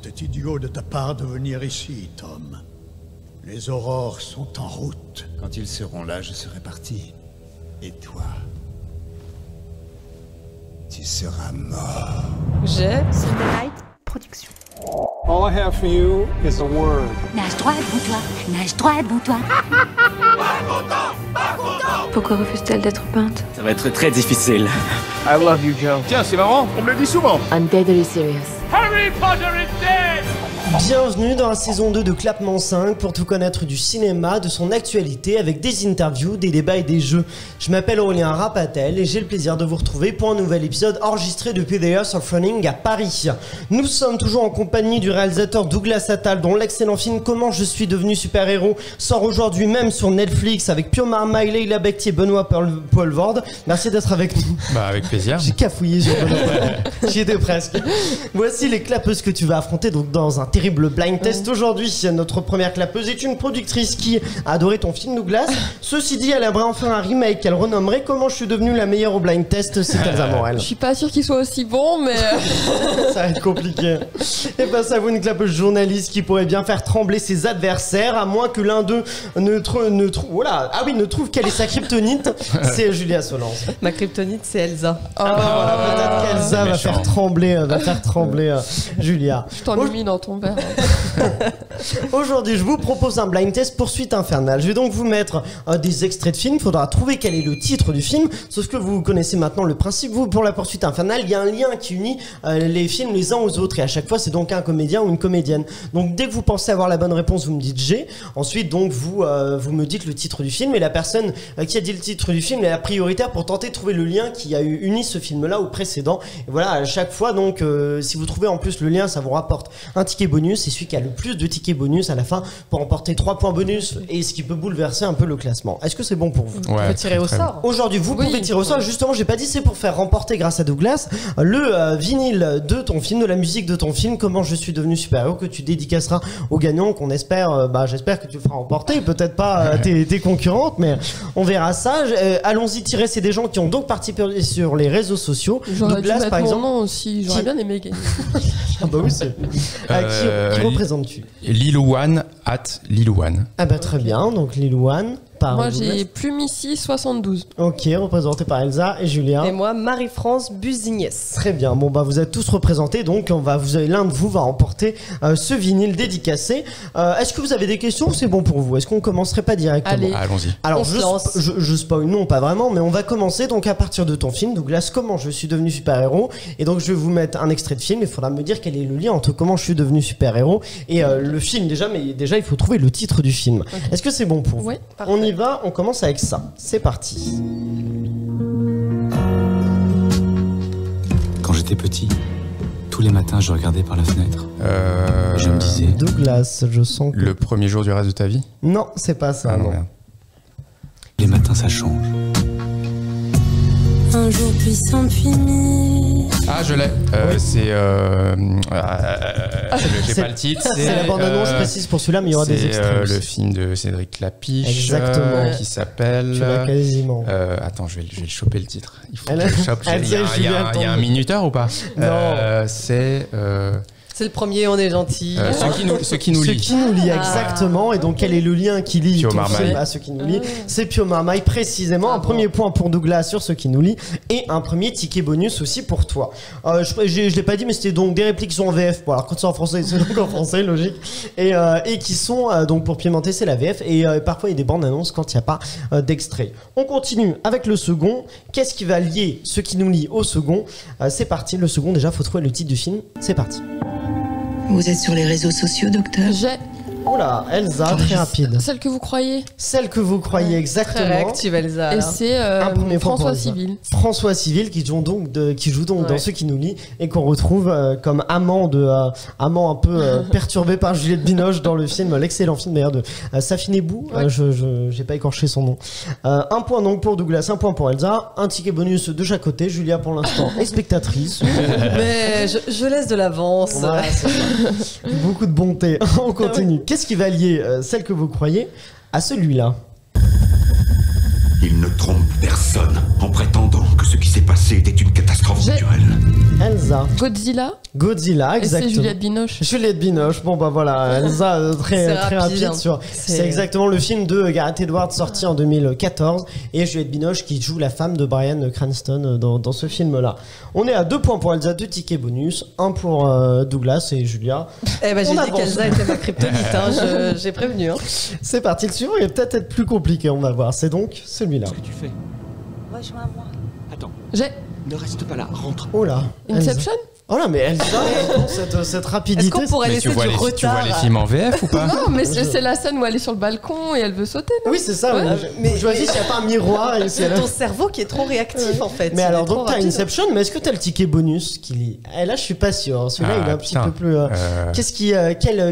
C'était idiot de ta part de venir ici, Tom. Les aurores sont en route. Quand ils seront là, je serai parti. Et toi, tu seras mort. J'ai Silverlight Productions. All I have for you is a word. Nage droit devant toi, nage droit devant toi. Pourquoi refuse-t-elle d'être peinte? Ça va être très difficile. I love you, Joe. Tiens, c'est marrant, on me le dit souvent. I'm deadly serious. Harry Potter is dead! Bienvenue dans la saison 2 de Clapement 5 pour tout connaître du cinéma, de son actualité avec des interviews, des débats et des jeux. Je m'appelle Aurélien Rapatel et j'ai le plaisir de vous retrouver pour un nouvel épisode enregistré depuis The House of Running à Paris. Nous sommes toujours en compagnie du réalisateur Douglas Attal dont l'excellent film Comment je suis devenu super-héros sort aujourd'hui même sur Netflix avec Pio Marmaille, Leila Bekti et Benoît Poelvoorde. Merci d'être avec nous. Bah avec plaisir. J'ai cafouillé sur Benoît Poelvoorde. J'y étais presque. Voici les clapeuses que tu vas affronter donc dans un terrible blind test aujourd'hui. Notre première clapeuse est une productrice qui a adoré ton film Douglas. Ceci dit, elle aimerait en faire un remake qu'elle renommerait Comment je suis devenu la meilleure au blind test, c'est Elsa Morel. Je suis pas sûre qu'il soit aussi bon, mais Ça va être compliqué. Et face à vous, une clapeuse journaliste qui pourrait bien faire trembler ses adversaires, à moins que l'un d'eux ne trouve quelle est sa kryptonite. C'est Julia Solence. ma kryptonite c'est Elsa. Voilà, peut-être qu'Elsa va faire trembler Julia. Je t'en ai mis dans ton verre. Aujourd'hui, je vous propose un blind test Poursuite infernale. Je vais donc vous mettre des extraits de films. Il faudra trouver quel est le titre du film. Sauf que vous connaissez maintenant le principe. Vous, pour la Poursuite infernale, il y a un lien qui unit les films les uns aux autres. Et à chaque fois, c'est donc un comédien ou une comédienne. Donc, dès que vous pensez avoir la bonne réponse, vous me dites G. Ensuite, donc, vous me dites le titre du film. Et la personne qui a dit le titre du film est la prioritaire pour tenter de trouver le lien qui a uni ce film-là au précédent. Et voilà, à chaque fois, donc, si vous trouvez en plus le lien, ça vous rapporte un ticket bonus. Et celui qui a le plus de tickets bonus à la fin pour emporter 3 points bonus et ce qui peut bouleverser un peu le classement. Est-ce que c'est bon pour vous? On peut tirer au sort. Aujourd'hui, vous pouvez tirer au sort. Justement, j'ai pas dit, c'est pour faire remporter grâce à Douglas le vinyle de ton film, de la musique de ton film Comment je suis devenu super-héros, que tu dédicaceras aux gagnants, qu'on espère, j'espère que tu le feras remporter, peut-être pas tes concurrentes, mais on verra ça. Allons-y, tirer, c'est des gens qui ont donc participé sur les réseaux sociaux. J'aurais Douglas, dû mettre par exemple. mon nom aussi, j'aurais bien aimé gagner. Ah bah oui, c'est. Qui représente-tu? Lilouane @Lilouane. Ah bah très bien, donc Lilouane. Moi j'ai Plumici 72. Ok, représenté par Elsa et Julia. Et moi Marie-France Busignès. Très bien, bon bah vous êtes tous représentés, donc l'un de vous va emporter ce vinyle dédicacé. Est-ce que vous avez des questions ou c'est bon pour vous? Est-ce qu'on commencerait pas directement? Allez. Allons-y. Alors On je spoil, non pas vraiment, mais on va commencer donc à partir de ton film Douglas, Comment je suis devenu super-héros. Et donc je vais vous mettre un extrait de film, il faudra me dire quel est le lien entre Comment je suis devenu super-héros et le film déjà, mais déjà il faut trouver le titre du film. Okay. Est-ce que c'est bon pour vous? Oui, on y va, on commence avec ça. C'est parti. Quand j'étais petit, tous les matins je regardais par la fenêtre. Je me disais... Douglas, je sens que... Le premier jour du reste de ta vie? Non, c'est pas ça. Non. Les matins ça change. Un jour puissant fini. Ah, je l'ai. C'est. J'ai pas le titre. C'est la bande-annonce, je précise pour celui-là, mais il y aura des extraits. C'est le film de Cédric Clapiche. Exactement. Qui s'appelle. Tu l'as quasiment. Attends, je vais le choper le titre. Il faut que Elle- je le chope. elle sait, Il y a un minuteur ou pas? Non. C'est. C'est le premier, on est gentil. Ceux qui nous lit. Ce qui nous lie, exactement. Et donc, quel est le lien qui lie Pio tout Marmaille. film à ce qui nous lie? C'est Pio Marmaille, précisément. Un premier point pour Douglas sur ce qui nous lie. Et un premier ticket bonus aussi pour toi. Je l'ai pas dit, mais c'était donc des répliques qui sont en VF. Bon, alors, quand c'est en français, c'est donc en français, logique. Et qui sont, donc, pour pimenter, c'est la VF. Et parfois, il y a des bandes annonces quand il n'y a pas d'extrait. On continue avec le second. Qu'est-ce qui va lier ce qui nous lie au second? C'est parti. Le second, déjà, faut trouver le titre du film. C'est parti. Vous êtes sur les réseaux sociaux, docteur? J'ai Oula, Elsa, très rapide. celle que vous croyez. Celle que vous croyez, exactement. Très réactive, Elsa. Et c'est Un premier point pour François Elsa. Civil. François Civil qui joue donc dans Ce qui nous lie et qu'on retrouve comme amant un peu perturbé par Juliette Binoche dans le film, l'excellent film d'ailleurs de Safine Ebou. J'ai pas écorché son nom. Un point donc pour Douglas, un point pour Elsa, un ticket bonus de chaque côté. Julia pour l'instant est spectatrice. Mais je laisse de l'avance. Voilà, c'est ça. Beaucoup de bonté. On continue. Qu'est-ce qui va lier celle que vous croyez à celui-là? Il ne trompe personne en prétendant que ce qui s'est passé était une catastrophe naturelle. Elsa. Godzilla, exactement. Et c'est Juliette Binoche. Juliette Binoche, bon bah voilà, Elsa, très rapide hein. sur. C'est exactement le film de Gareth Edwards sorti en 2014 et Juliette Binoche qui joue la femme de Bryan Cranston dans ce film-là. On est à 2 points pour Elsa, 2 tickets bonus, 1 pour Douglas et Julia. Eh ben j'ai dit qu'Elsa était ma kryptonite, hein, j'ai prévenu. Hein. C'est parti, le suivant il va peut-être être plus compliqué, on va voir. C'est donc celui-là. Qu'est-ce que tu fais? Rejoins-moi. Attends. Ne reste pas là, rentre. Oh là. Inception? Oh là, mais Elsa, cette rapidité. Est-ce qu'on pourrait laisser du retard? Tu vois les films en VF ou pas? Non, mais c'est la scène où elle est sur le balcon et elle veut sauter, non? Oui, c'est ça. Ouais. Mais je vois s'il n'y a pas un miroir. C'est ton cerveau qui est trop réactif, en fait. Mais alors, donc, t'as Inception, mais est-ce que t'as le ticket bonus qui lit? Là, je suis pas sûr. Celui-là, il est un petit peu plus.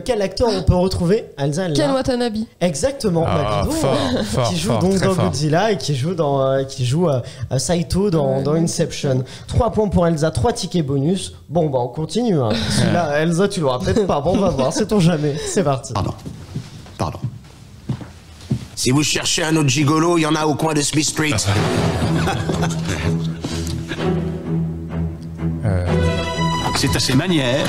Quel acteur on peut retrouver? Elsa, Ken Watanabe. Exactement. Qui joue donc dans Godzilla et qui joue Saito dans Inception. 3 points pour Elsa, 3 tickets bonus. Bon, bah, on continue. Hein. Celui-là, Elsa, tu l'auras peut-être pas. Bon, on va voir, sait-on jamais. C'est parti. Pardon. Si vous cherchez un autre gigolo, il y en a au coin de Smith Street. C'est à ses manières.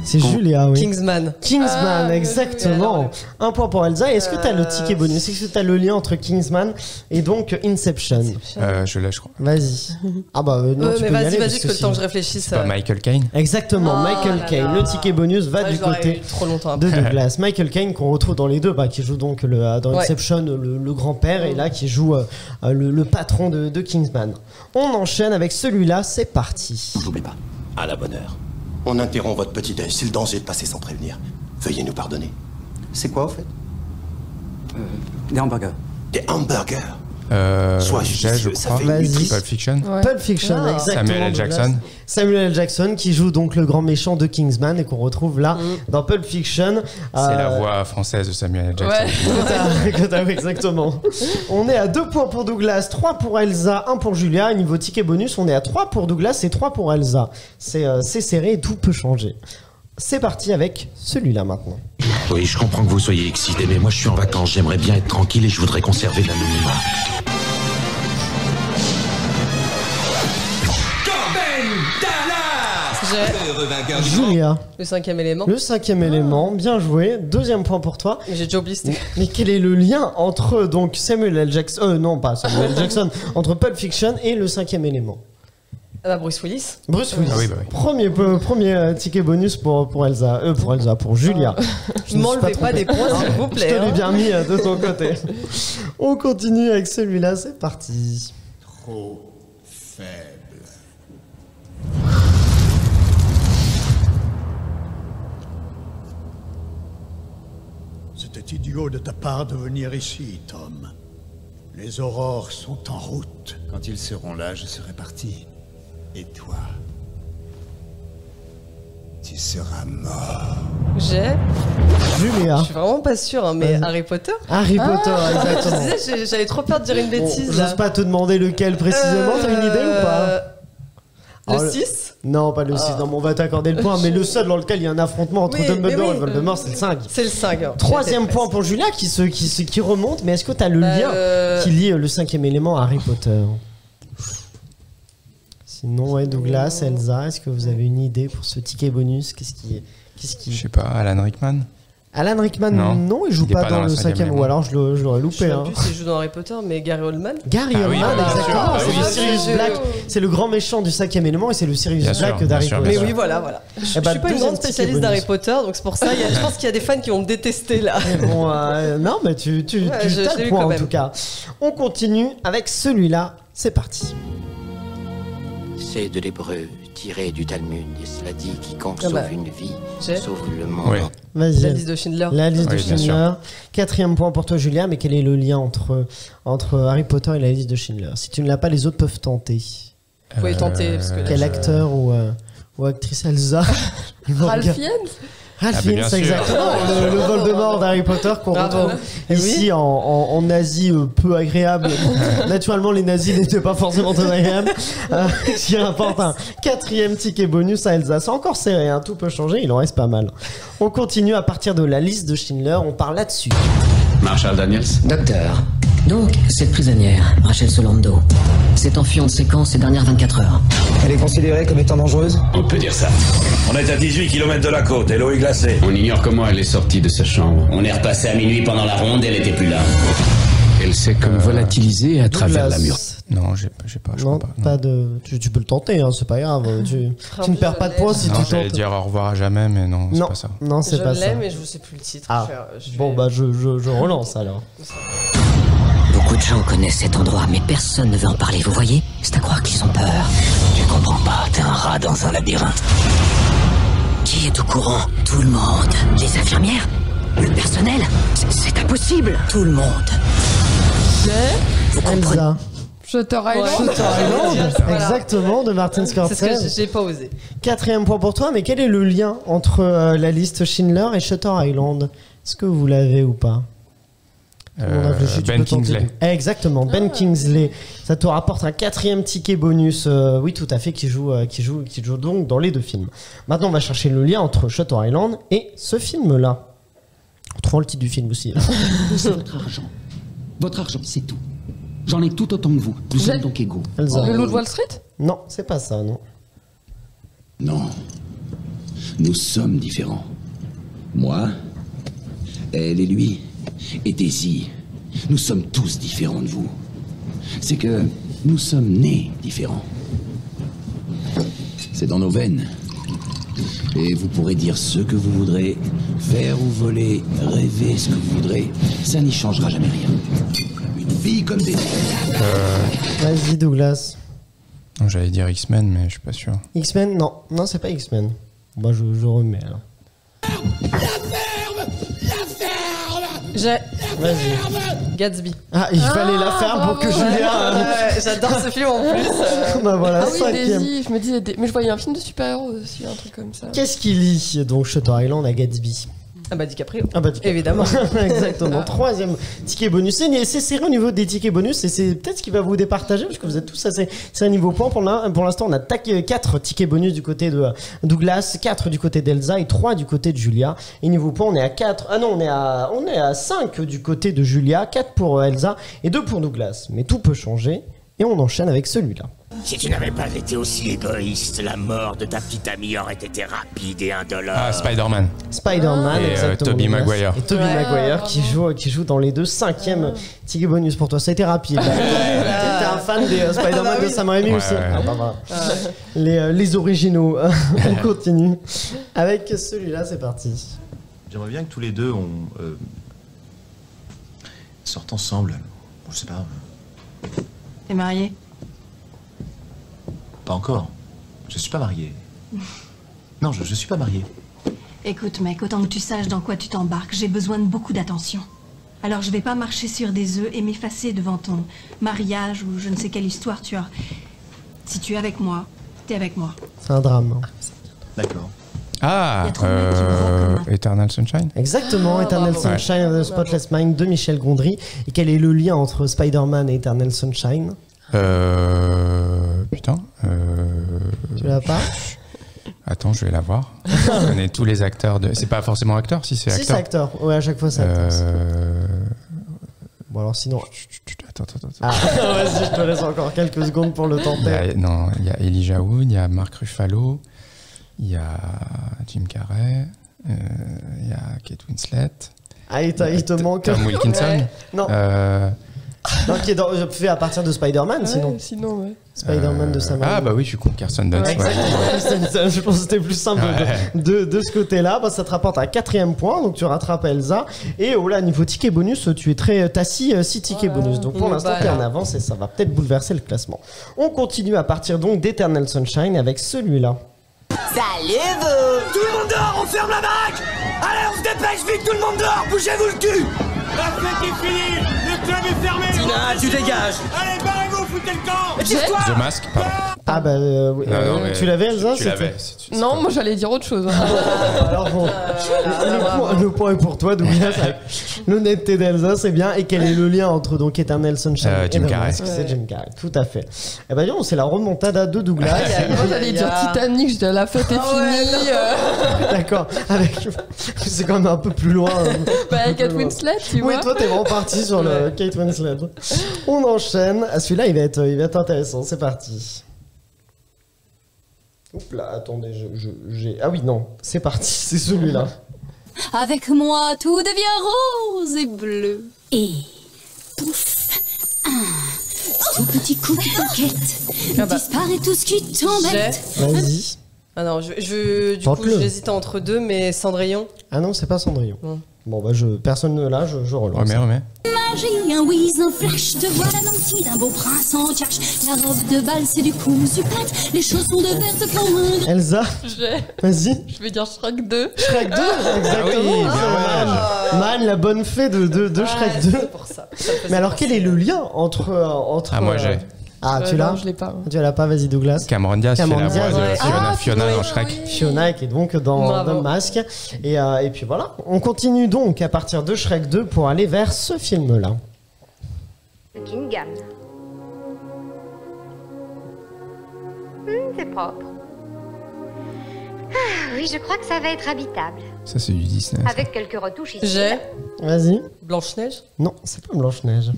C'est Julia, oui. Kingsman, exactement. 1 point pour Elsa. Est-ce que t'as le ticket bonus? Est-ce que t'as le lien entre Kingsman et donc Inception? Je l'ai, je crois. Vas-y. Ah bah non, tu peux y aller. Vas-y, que le temps que je réfléchisse. Pas Michael Caine? Exactement, Michael Caine. Le ticket bonus va du côté de Douglas. Michael Caine qu'on retrouve dans les deux, qui joue donc dans Inception le grand-père et là qui joue le patron de Kingsman. On enchaîne avec celui-là, c'est parti. N'oubliez pas, à la bonne heure. On interrompt votre petit-déj, c'est le danger de passer sans prévenir. Veuillez nous pardonner. C'est quoi, au fait? Des hamburgers. Des hamburgers? Sois judicieux, ça fait une Pulp Fiction. Pulp Fiction, exactement. Samuel L. Jackson. Samuel L. Jackson qui joue donc le grand méchant de Kingsman et qu'on retrouve là dans Pulp Fiction. C'est la voix française de Samuel L. Jackson. Ouais. Exactement. On est à 2 points pour Douglas, 3 pour Elsa, 1 pour Julia. Et niveau ticket bonus, on est à 3 pour Douglas et 3 pour Elsa. C'est serré et tout peut changer. C'est parti avec celui-là maintenant. Oui, je comprends que vous soyez excité, mais moi je suis en vacances, j'aimerais bien être tranquille et je voudrais conserver l'anonymat. Julia. Le 5e élément. Le 5e élément, bien joué. 2e point pour toi. J'ai déjà oublié. Mais quel est le lien entre donc Samuel L. Jackson, non pas Samuel L. Jackson, entre Pulp Fiction et le 5e élément? Bruce Willis. Bruce Willis. Premier ticket bonus pour Elsa, pour Julia. Ne m'enlevez pas des points, s'il vous plaît. Je te l'ai bien mis de ton côté. On continue avec celui-là, c'est parti. Trop faible. C'était idiot de ta part de venir ici, Tom. Les aurores sont en route. Quand ils seront là, je serai parti. Et toi, tu seras mort. Julia. Je suis vraiment pas sûre, mais Harry Potter. Harry Potter, exactement. Je disais, j'avais trop peur de dire une bêtise. J'ose pas te demander lequel précisément. T'as une idée ou pas? Le 6? Non, pas le 6. Non, mais on va t'accorder le point. Mais le seul dans lequel il y a un affrontement entre Dumbledore et Voldemort, c'est le 5. C'est le 5. 3e point pour Julia qui remonte. Mais est-ce que t'as le lien qui lie le 5e élément à Harry Potter? Sinon, Douglas, Elsa, est-ce que vous avez une idée pour ce ticket bonus? Qu'est-ce qui... Je sais pas, Alan Rickman? Alan Rickman, non, il joue pas dans le 5e, ou alors je l'aurais loupé. Je sais plus s'il joue dans Harry Potter, mais Gary Oldman. Gary Oldman, exactement. C'est le Sirius Black. C'est le grand méchant du 5e élément et c'est le Sirius Black d'Harry Potter. Mais oui, voilà. Je suis pas une grande spécialiste d'Harry Potter, donc c'est pour ça. Je pense qu'il y a des fans qui vont me détester là. Bon, non, mais tu as le point en tout cas. On continue avec celui-là. C'est parti. C'est de l'hébreu, tiré du Talmud, et cela dit quiconque sauve une vie, sauve le monde. Oui. Vas-y. La liste de Schindler. La liste de Schindler. 4e point pour toi, Julia, mais quel est le lien entre Harry Potter et la liste de Schindler? Si tu ne l'as pas, les autres peuvent tenter. Vous pouvez tenter. Parce que quel acteur ou actrice Elsa? Ralph Fiennes. Ralph Fiennes, c'est exactement le Voldemort d'Harry Potter qu'on retrouve ici en Asie peu agréable. Naturellement, les nazis n'étaient pas forcément très agréables. Ce qui rapporte un 4e ticket bonus à Elsa. C'est encore serré, tout peut changer, il en reste pas mal. On continue à partir de la liste de Schindler, on part là-dessus. Marshall Daniels. Docteur, donc cette prisonnière, Rachel Solando, s'est enfuie en séquence ces dernières 24 heures. Elle est considérée comme étant dangereuse? On peut dire ça. On est à 18 km de la côte et l'eau est glacée. On ignore comment elle est sortie de sa chambre. On est repassé à minuit pendant la ronde et elle était plus là. Elle s'est comme volatilisée à travers la mur. Non, j'ai pas. Je Non, crois pas de. Tu peux le tenter, hein, c'est pas grave. Tu ne perds pas de points si non, tu j'allais tentes. dire au revoir à jamais, mais non, c'est pas ça. Non, c'est pas ça. Je l'ai, mais je ne sais plus le titre. Ah. Bon, bah je relance alors. Beaucoup de gens connaissent cet endroit, mais personne ne veut en parler, vous voyez? C'est à croire qu'ils ont peur. Tu comprends pas, t'es un rat dans un labyrinthe. Qui est au courant? Tout le monde. Les infirmières? Le personnel? C'est impossible. Tout le monde. Elsa. Shutter Island. Shutter Island, exactement, de Martin Scorsese. C'est ce que j'ai pas osé. 4e point pour toi, mais quel est le lien entre la liste Schindler et Shutter Island? Est-ce que vous l'avez ou pas? Ben Kingsley. Exactement, Ben Kingsley. Ça te rapporte un 4e ticket bonus. Oui, tout à fait, qui joue donc dans les deux films. Maintenant, on va chercher le lien entre Shutter Island et ce film-là. En trouvant le titre du film aussi. C'est votre argent. Votre argent, c'est tout. J'en ai tout autant que vous. Nous sommes donc égaux. Elsa. Le Loup de Wall Street? Non, c'est pas ça, non. Non. Nous sommes différents. Moi, elle et lui, et Daisy. Nous sommes tous différents de vous. C'est que nous sommes nés différents. C'est dans nos veines. Et vous pourrez dire ce que vous voudrez, faire ou voler, rêver ce que vous voudrez. Ça n'y changera jamais rien. Une vie comme des... Vas-y, Douglas. Non, j'allais dire X-Men, mais je suis pas sûr. X-Men? Non, non, c'est pas X-Men. Moi, je remets alors. J'ai. Vas-y. Gatsby. Ah, il fallait la faire pour que Julia. J'adore ce film en plus. Bah voilà, Ah oui, 5e. Daisy, je me disais, mais je voyais un film de super-héros aussi, un truc comme ça. Qu'est-ce qu'il lit donc Shutter Island à Gatsby? Ah bah DiCaprio. Ah bah DiCaprio. Évidemment. Exactement. 3e ticket bonus. C'est serré au niveau des tickets bonus et c'est peut-être ce qui va vous départager parce que vous êtes tous assez un niveau point. Pour l'instant, on a 4 tickets bonus du côté de Douglas, 4 du côté d'Elsa et 3 du côté de Julia. Et niveau point, on est à 4. Ah non, on est à 5 du côté de Julia, 4 pour Elsa et 2 pour Douglas. Mais tout peut changer et on enchaîne avec celui-là. Si tu n'avais pas été aussi égoïste, la mort de ta petite amie aurait été rapide et indolore. Ah, Spider-Man. Spider-Man, et exactement. Tobey Maguire. Et Tobey Maguire qui joue dans les deux. 5e ticket bonus pour toi. Ça a été rapide. T'es un fan des Spider-Man de Sam Raimi aussi. Ah, bah, voilà. Les originaux. On continue avec celui-là. C'est parti. J'aimerais bien que tous les deux sortent ensemble. Je sais pas. T'es marié? Pas encore. Je suis pas marié. Non, je suis pas marié. Écoute, mec, autant que tu saches dans quoi tu t'embarques, j'ai besoin de beaucoup d'attention. Alors je vais pas marcher sur des œufs et m'effacer devant ton mariage ou je ne sais quelle histoire tu as. Si tu es avec moi, t'es avec moi. C'est un drame. D'accord. Ah, Eternal Sunshine. Exactement, Eternal Sunshine of the Spotless Mind de Michel Gondry. Et quel est le lien entre Spider-Man et Eternal Sunshine? Putain. Tu l'as pas? Attends, je vais la voir. Je connais tous les acteurs de. C'est pas forcément acteur, si c'est acteur. Si c'est acteur. Ouais, à chaque fois c'est acteur. Bon alors sinon. Attends. Ah, vas-y, je te laisse encore quelques secondes pour le tenter. Il y a Elijah Wood, il y a Mark Ruffalo, il y a Jim Carrey, il y a Kate Winslet. Ah, il te manque. Tom Wilkinson. Ouais. Non. Non, qui est fait à partir de Spider-Man, sinon. Sinon, ouais. Spider-Man de Sam Raimi. Ah bah oui, je suis con, Kirsten Dunst. Exactement. Je pense que c'était plus simple de ce côté-là. Bah, ça te rapporte un 4e point, donc tu rattrapes Elsa. Et oh là, niveau ticket bonus, tu es t'as 6 tickets bonus. Donc pour l'instant, t'es en avance et ça va peut-être bouleverser le classement. On continue à partir donc d'Eternal Sunshine avec celui-là. Salut vous! Tout le monde dehors, on ferme la baraque! Allez, on se dépêche vite, tout le monde dehors, bougez-vous le cul! La fête est finie! Le club est fermé! Tina, tu dégages! Allez, barrez-vous, foutez le camp! The Mask, pardon. Ah bah oui. Non, tu l'avais, Elsa? Tu l'avais. Non, moi j'allais dire autre chose. Alors bon, le point est pour toi, Douglas. L'honnêteté d'Elsa, c'est bien. Et quel est le lien entre donc Eternal Sunshine et Jim Carrey. C'est Jim Carrey, tout à fait. Eh ben c'est la remontada de Douglas. Moi j'allais dire Titanic, je dis la fête est finie. D'accord, c'est quand même un peu plus loin. Kate Winslet, tu vois. Oui, toi t'es vraiment parti sur le Kate Winslet. On enchaîne. Celui-là, il va être intéressant. C'est parti. Oups là, attendez, j'ai... Ah oui, non, c'est parti, c'est celui-là. Avec moi, tout devient rose et bleu. Et pouf, un tout petit coup de paquette. Disparaît tout ce qui t'embête. Vas-y. Ah non, du coup, j'hésite entre deux, mais Cendrillon. Ah non, c'est pas Cendrillon. Bon, bah, personne là, je relance. Remets. Magie, un whiz, un flash, te voilà nanti d'un beau prince en cache. La robe de bal, c'est du cousu pâte, les chaussons de verte font un... Elsa, vas-y. Je vais dire Shrek 2. Shrek 2, exactement. Man, la bonne fée de Shrek 2. C'est pour ça. Mais alors, quel est le lien entre moi j'ai. Ah, tu l'as? Non, je l'ai pas. Tu l'as pas, vas-y Douglas. Cameron Diaz fait la voix de Fiona dans Shrek. Fiona qui est donc dans Masque. Et puis voilà, on continue donc à partir de Shrek 2 pour aller vers ce film-là. Buckingham. C'est propre. Ah, oui, je crois que ça va être habitable. Ça, c'est du Disney. Avec quelques retouches ici. J'ai. Vas-y. Blanche-Neige. Non, c'est pas Blanche-Neige.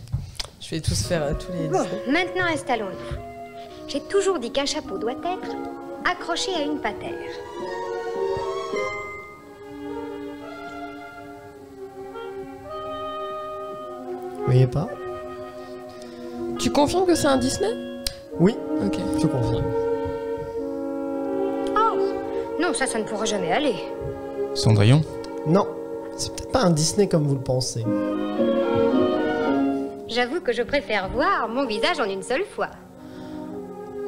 Je vais tous faire tous les... Bon, maintenant installons-nous. J'ai toujours dit qu'un chapeau doit être accroché à une patère. Vous voyez pas? Tu confirmes que c'est un Disney? Oui. Ok. Je confirme. Oh, non, ça ne pourra jamais aller. Cendrillon? Non, c'est peut-être pas un Disney comme vous le pensez. J'avoue que je préfère voir mon visage en une seule fois.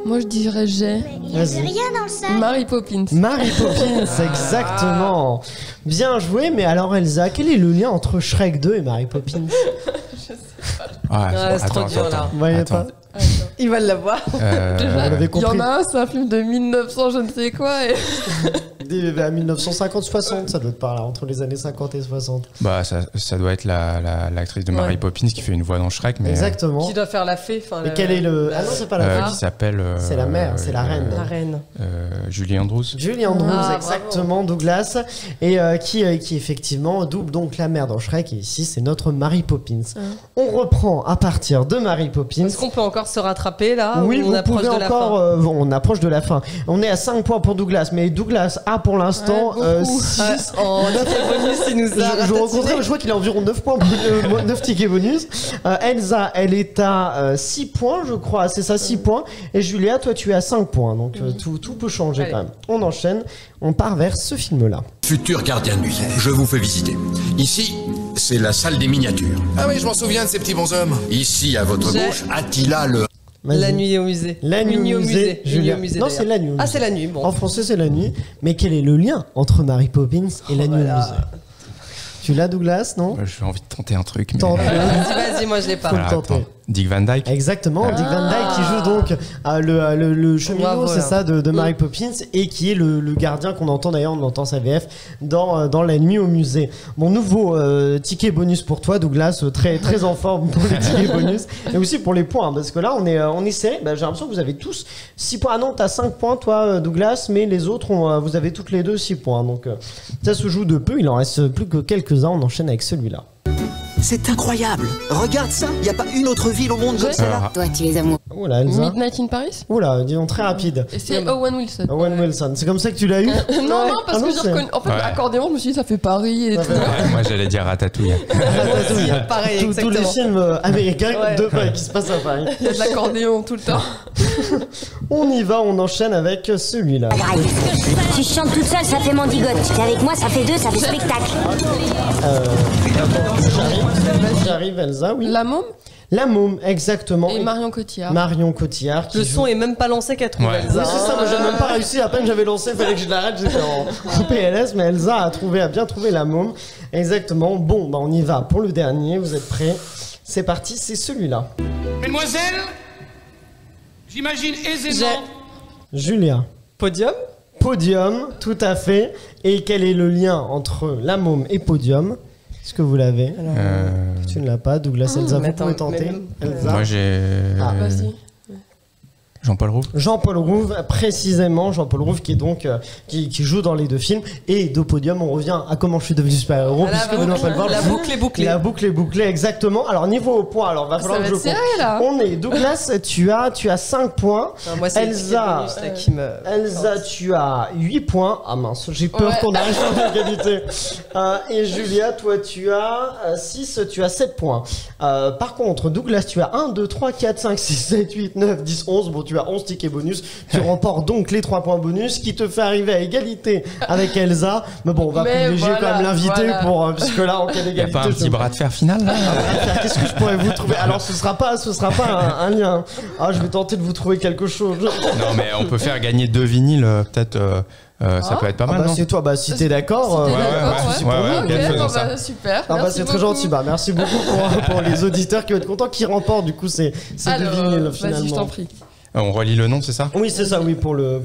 Moi je dirais j'ai. Il n'y avait rien dans le sac. Mary Poppins. Mary Poppins, exactement. Bien joué, mais alors Elsa, quel est le lien entre Shrek 2 et Mary Poppins? Je sais pas. C'est trop dur là. Vous voyez pas? Il va l'avoir. Il y en a un, c'est un film de 1900 je ne sais quoi et... À 1950-60, ça doit être par là, entre les années 50 et 60. Bah, ça doit être l'actrice de Mary Poppins qui fait une voix dans Shrek. Mais exactement. Qui doit faire la fée. Et quel est le... Ah non, c'est pas la fée. Qui s'appelle... c'est la mère, c'est la reine. La reine. Julie Andrews. Julie Andrews, exactement, bravo. Douglas. Et qui effectivement double donc la mère dans Shrek. Et ici, c'est notre Mary Poppins. On reprend à partir de Mary Poppins. Est-ce qu'on peut encore se rattraper là? Oui, on approche de la fin. On approche de la fin. On est à 5 points pour Douglas, mais Douglas a pour l'instant 6. En ticket bonus, il nous a je vois qu'il a environ 9 points, 9 tickets bonus. Elsa, elle est à 6 points, je crois. C'est ça, 6 points. Et Julia, toi, tu es à 5 points. Donc tout peut changer quand même. On enchaîne. On part vers ce film-là. Futur gardien de musée, je vous fais visiter. Ici, c'est la salle des miniatures. Ah oui, je m'en souviens de ces petits bonshommes. Ici, à votre gauche, Attila le... La nuit au musée. La nuit au musée. Julia. Musée, non, c'est la nuit. Ah, c'est la nuit. Bon. En français, c'est la nuit. Mais quel est le lien entre Mary Poppins et la nuit au musée? Tu l'as, Douglas, non? J'ai envie de tenter un truc. Mais... Vas-y, moi je l'ai pas. Dick Van Dyke. Exactement, Dick Van Dyke qui joue donc le cheminot, c'est ça, de Mary Poppins, et qui est le gardien qu'on entend d'ailleurs, on entend sa VF dans La nuit au musée. Bon, nouveau ticket bonus pour toi, Douglas, très en forme pour les tickets bonus, et aussi pour les points, parce que là on est serré. J'ai l'impression que vous avez tous 6 points. Ah non, t'as 5 points toi, Douglas, mais les autres, vous avez toutes les deux 6 points. Donc ça se joue de peu, il en reste plus que quelques-uns. On enchaîne avec celui-là. C'est incroyable. Regarde ça, il n'y a pas une autre ville au monde comme celle-là. Toi, tu les amours. Oula, Elsa. Midnight in Paris. Oula, disons très rapide. Et c'est Owen Wilson. Owen Wilson, c'est comme ça que tu l'as eu? Non, parce que j'ai reconnu. En fait, accordéon, je me suis dit, ça fait Paris et tout. Moi, j'allais dire Ratatouille. Ratatouille, pareil, tous les films américains qui se passent à Paris. Il y a de l'accordéon tout le temps. On y va, on enchaîne avec celui-là. Tu chantes toute seule, ça fait mandigote. T'es avec moi, ça fait 2, ça fait spectacle. J'arrive, Elsa, oui. La môme? La môme, exactement. Et Marion Cotillard. Marion Cotillard. Le son est même pas lancé qu'à trouver Elsa. Oui, c'est ça, moi j'ai même pas réussi. À peine j'avais lancé, il fallait que je l'arrête. J'étais en PLS, mais Elsa a bien trouvé la môme. Exactement. Bon, on y va pour le dernier. Vous êtes prêts? C'est parti, c'est celui-là. Mesdemoiselles, j'imagine aisément Julia. Podium. Podium, tout à fait. Et quel est le lien entre La Môme et Podium? Est-ce que vous l'avez? Tu ne l'as pas, Douglas, Elsa, vous pouvez tenter. Elsa. Moi j'ai... Vas-y. Jean-Paul Rouve. Jean-Paul Rouve, précisément. Jean-Paul Rouve qui est donc qui joue dans les deux films. Et de Podium, on revient à comment je suis devenu super-héros. Puisque la boucle est bouclée. La boucle est bouclée, exactement. Alors niveau points, alors va falloir que je compte. On est Douglas, tu as 5 points. Moi, c'est Elsa, Elsa, tu as 8 points. Ah mince, j'ai peur qu'on arrive à l'égalité. Et Julia, toi tu as 6, tu as 7 points. Par contre, Douglas, tu as 1, 2, 3, 4, 5, 6, 7, 8, 9, 10, 11. Bon, tu as 11 tickets bonus. Tu remportes donc les 3 points bonus qui te fait arriver à égalité avec Elsa. Mais bon, on va privilégier quand même l'invité pour puisque là en cas d'égalité. Il n'y a pas un petit bras de fer final là. Qu'est-ce que je pourrais vous trouver? Alors ce sera pas un lien. Ah, je vais tenter de vous trouver quelque chose. Non mais on peut faire gagner 2 vinyles peut-être. Ça peut être pas mal. Bah, c'est toi, si t'es d'accord. Super. C'est très gentil. Merci beaucoup pour les auditeurs qui vont être contents, qui remportent du coup ces 2 vinyles finalement. Vas-y, je t'en prie. On relit le nom, c'est ça? Oui, c'est ça, oui, pour le.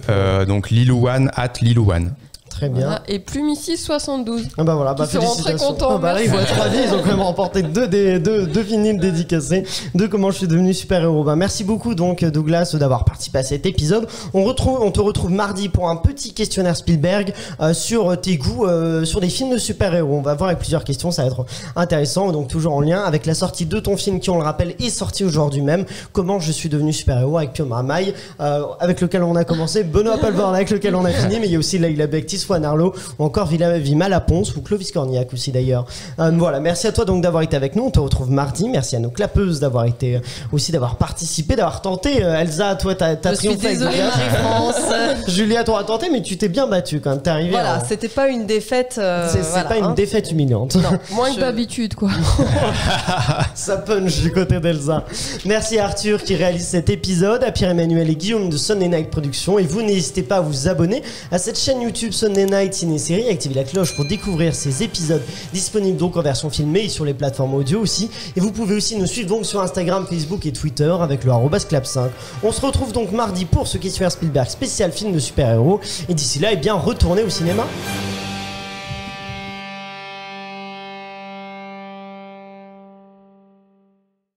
Donc Lilouane @Lilouane. Très bien. Voilà. Et Plumicis 72. Ah bah voilà, ils seront très contents. Là, ils vont être ravis, ils ont quand même remporté 2 vinyles dédicacés de comment je suis devenu super-héros. Merci beaucoup donc Douglas d'avoir participé à cet épisode. On te retrouve mardi pour un petit questionnaire Spielberg sur tes goûts sur des films de super-héros. On va voir avec plusieurs questions, ça va être intéressant. Donc toujours en lien avec la sortie de ton film qui, on le rappelle, est sorti aujourd'hui même. Comment je suis devenu super-héros avec Pio Marmaille, avec lequel on a commencé, Benoît Poelvoorde avec lequel on a fini, mais il y a aussi Leila Bektis, Swan Arlo ou encore Vima Laponce ou Clovis Cornillac aussi d'ailleurs. Voilà, merci à toi donc d'avoir été avec nous. On te retrouve mardi. Merci à nos clapeuses d'avoir été aussi d'avoir participé, d'avoir tenté. Elsa, toi t'as triomphé. Je suis désolée, Marie-France. Julia, t'auras tenté, mais tu t'es bien battue quand même. T'es arrivée. Voilà, c'était pas une défaite. C'est pas une défaite humiliante. Non, moins que d'habitude quoi. Ça punch du côté d'Elsa. Merci à Arthur qui réalise cet épisode, à Pierre-Emmanuel et Guillaume de Sunday Night Productions. Et vous n'hésitez pas à vous abonner à cette chaîne YouTube Sunday Night Ciné-Série, activez la cloche pour découvrir ces épisodes disponibles donc en version filmée et sur les plateformes audio aussi. Et vous pouvez aussi nous suivre donc sur Instagram, Facebook et Twitter avec le @clap5. On se retrouve donc mardi pour ce questionnaire Spielberg spécial film de super-héros. Et d'ici là, retournez au cinéma.